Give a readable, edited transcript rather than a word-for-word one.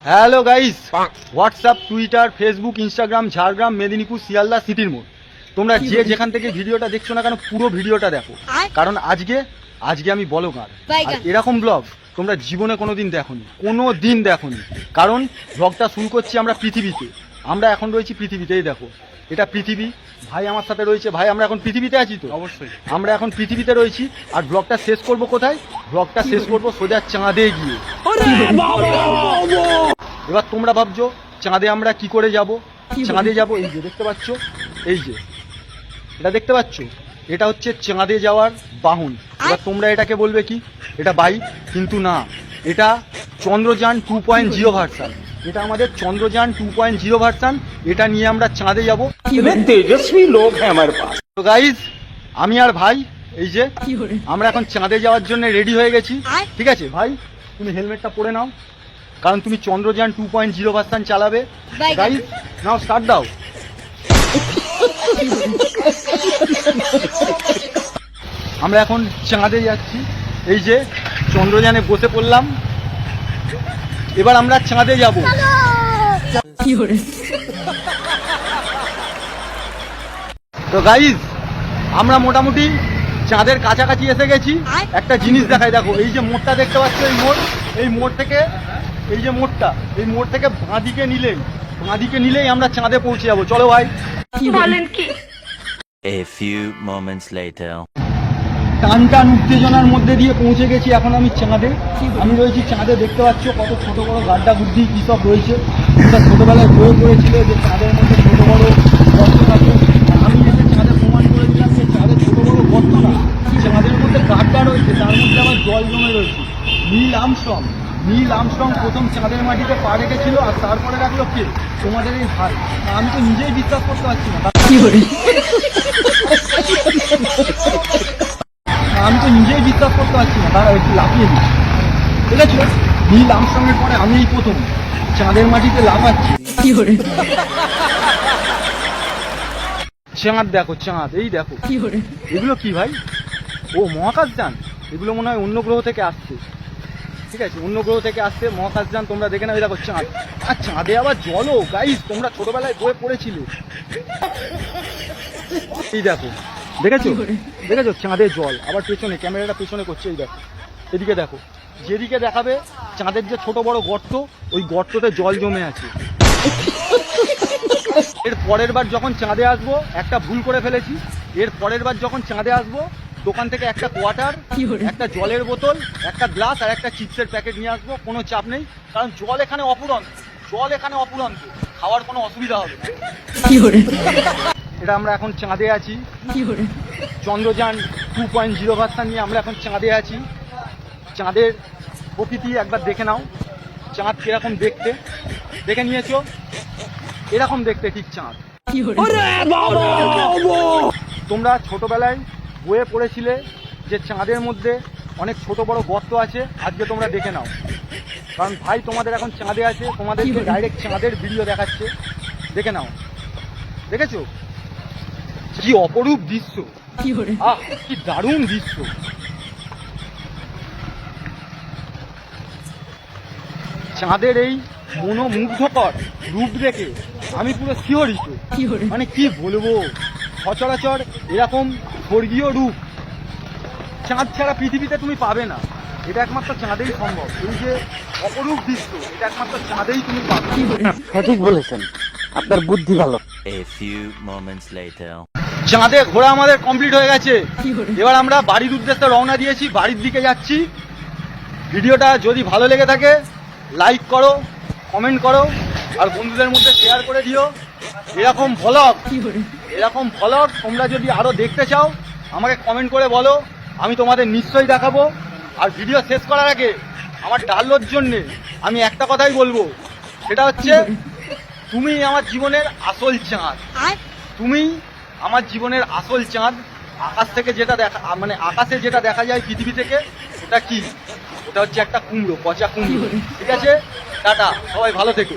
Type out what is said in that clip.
Hello guys, WhatsApp, Twitter, Facebook, Instagram, Jhargram, Medinipur, Sealdah, সিটির মোড়। তোমরা যে যেখান থেকে ভিডিওটা দেখছো না কেন, পুরো ভিডিওটা দেখো, কারণ আজকে আমি ব্লগার। আর এরকম ব্লগ তোমরা জীবনে কোনোদিন দেখোনি। কারণ ব্লগটা শুরু করছি আমরা এখন রয়েছি পৃথিবীতে। এই দেখো, এটা পৃথিবী, ভাই আমার সাথে রয়েছে। ভাই, আমরা এখন পৃথিবীতে আছি তো? অবশ্যই আমরা এখন পৃথিবীতে রয়েছি। আর ব্লগটা শেষ করব কোথায়? ব্লগটা শেষ করবো সোজা চাঁদে গিয়ে। এবার তোমরা ভাবছো চাঁদে আমরা কি করে যাব? চাঁদে যাব, এই যে দেখতে পাচ্ছ, এই যে এটা দেখতে পাচ্ছ, এটা হচ্ছে চাঁদে যাওয়ার বাহন। এবার তোমরা এটাকে বলবে কি? এটা বাইক, কিন্তু না, এটা চন্দ্রযান 2.0 ভার্সান। এটা আমাদের চন্দ্রযান 2.0 ভার্সান। এটা নিয়ে আমরা চাঁদে যাব। তেজস্বী লোক হ্যাঁ আমার পাস। তো গাইজ, আমি আর ভাই এই যে আমরা এখন চাঁদে যাওয়ার জন্য রেডি হয়ে গেছি। ঠিক আছে ভাই, তুমি হেলমেটটা পরে নাও, কারণ তুমি চন্দ্রযান 2.0 ভার্সান চালাবে। গাইজ, নাও স্টার্ট দাও। আমরা এখন চাঁদে যাচ্ছি, এই যে চন্দ্রযানে বসে পড়লাম। এবার আমরা চাঁদে যাব। তো গাইজ, আমরা মোটামুটি চাঁদের কাছাকাছি এসে গেছি। একটা জিনিস দেখাই, দেখো, এই যে মোড়টা দেখতে পাচ্ছ, এই মোড় থেকে, এই যে মোড়টা, এই মোড় থেকে বাঁদিকে নিলেই আমরা চাঁদে পৌঁছে যাবো। চলো ভাই। A few moments later. টান উত্তেজনার মধ্যে দিয়ে পৌঁছে গেছি এখন আমি চাঁদে। আমি রয়েছি চাঁদে, দেখতে পাচ্ছ কত ছোট বড় গাড্ডা বুদ্ধি কি সব রয়েছে। তোমরা ছোটবেলায় বই পড়েছিল যে চাঁদের মধ্যে ছোট বড় গর্ত থাকে। আমি এসে চাঁদে প্রমাণ করে দিলাম যে চাঁদে ছোট বড় গর্ত না, চাঁদের মধ্যে গাড্ডা রয়েছে, তার মধ্যে আবার জল জমে রয়েছে। নীল আর্মস্ট্রং প্রথম চাঁদের মাটিতে পা রেখেছিল, আর তারপরে রাখলো কে? তোমাদের এই হাত। আমি তো নিজেই বিশ্বাস করতে পারছি না, তারা একটু লাফিয়ে দিচ্ছে। ঠিক আছে, নীল আর্মস্ট্রংয়ের পরে আমি এই প্রথম চাঁদের মাটিতে লাফাচ্ছি। চাঁদ দেখো, চাঁদ, এই দেখো, এগুলো কি ভাই? ও মহাকাশযান, এগুলো মনে হয় অন্য গ্রহ থেকে আসছে। ঠিক আছে, অন্য গ্রহ থেকে আসছে মহাকাশযান। তোমরা দেখে নাও, দেখো চাঁদ, আর চাঁদে আবার জলও। গাইস, তোমরা ছোটবেলায় বয়ে পড়েছিলে। এই দেখো, দেখেছো চাঁদের জল। আবার পেছনে ক্যামেরাটা পেছনে করছে, এই দেখো, এদিকে দেখো, যেদিকে দেখাবে চাঁদের যে ছোট বড় গর্ত, ওই গর্ততে জল জমে আছে। এর পরের বার যখন চাঁদে আসবো, একটা ভুল করে ফেলেছি। এর পরের বার যখন চাঁদে আসবো, দোকান থেকে একটা কোয়ার্টার, একটা জলের বোতল, একটা গ্লাস আর একটা চিপসের প্যাকেট নিয়ে আসবো। কোনো চাপ নেই, কারণ জল এখানে অপুরন্ত, খাওয়ার কোনো অসুবিধা হবে না। এটা আমরা এখন চাঁদে আছি, চন্দ্রযান 2.0 ভার্সান নিয়ে আমরা এখন চাঁদে আছি। চাঁদের প্রকৃতি একবার দেখে নাও, চাঁদ কিরকম দেখতে। দেখে নিয়েছো? এরকম দেখতে ঠিক চাঁদ। তোমরা ছোটবেলায় বইয়ে পড়েছিলে যে চাঁদের মধ্যে অনেক ছোট বড় গর্ত আছে। আজকে তোমরা দেখে নাও, কারণ ভাই তোমাদের এখন চাঁদে আছে, তোমাদেরকে ডাইরেক্ট চাঁদের ভিডিও দেখাচ্ছে। দেখে নাও, দেখেছো কি অপরূপ দৃশ্য? আহ, কি দারুণ দৃশ্য! চাঁদের এই মনোমুগ্ধকর রূপ দেখে আমি পুরো শিহরিত। মানে কি বলবো, সচরাচর এরকম স্বর্গীয় রূপ চাঁদ ছাড়া পৃথিবীতে তুমি পাবে না। এটা একমাত্র চাঁদেই সম্ভব। এই যে অপরূপ দৃশ্য, এটা একমাত্র চাঁদেই তুমি পাবে। সঠিক বলেছেন, আপনার বুদ্ধি ভালো। A few moments later. চাঁদে ঘোরা আমাদের কমপ্লিট হয়ে গেছে। এবার আমরা বাড়ির উদ্দেশ্যে রওনা দিয়েছি, বাড়ির দিকে যাচ্ছি। ভিডিওটা যদি ভালো লেগে থাকে লাইক করো, কমেন্ট করো, আর বন্ধুদের মধ্যে শেয়ার করে দিও। এরকম ভ্লগ তোমরা যদি আরো দেখতে চাও আমাকে কমেন্ট করে বলো, আমি তোমাদের নিশ্চয়ই দেখাবো। আর ভিডিও শেষ করার আগে আমার ডাল্লোর জন্যে আমি একটা কথাই বলবো, সেটা হচ্ছে তুমি আমার জীবনের আসল চাঁদ। তুমি আমার জীবনের আসল চাঁদ। আকাশ থেকে যেটা দেখা, মানে আকাশে যেটা দেখা যায় পৃথিবী থেকে, ওটা কি? ওটা হচ্ছে একটা কুমড়ো, পচা কুমড়ো। ঠিক আছে, টাটা, সবাই ভালো থেকো।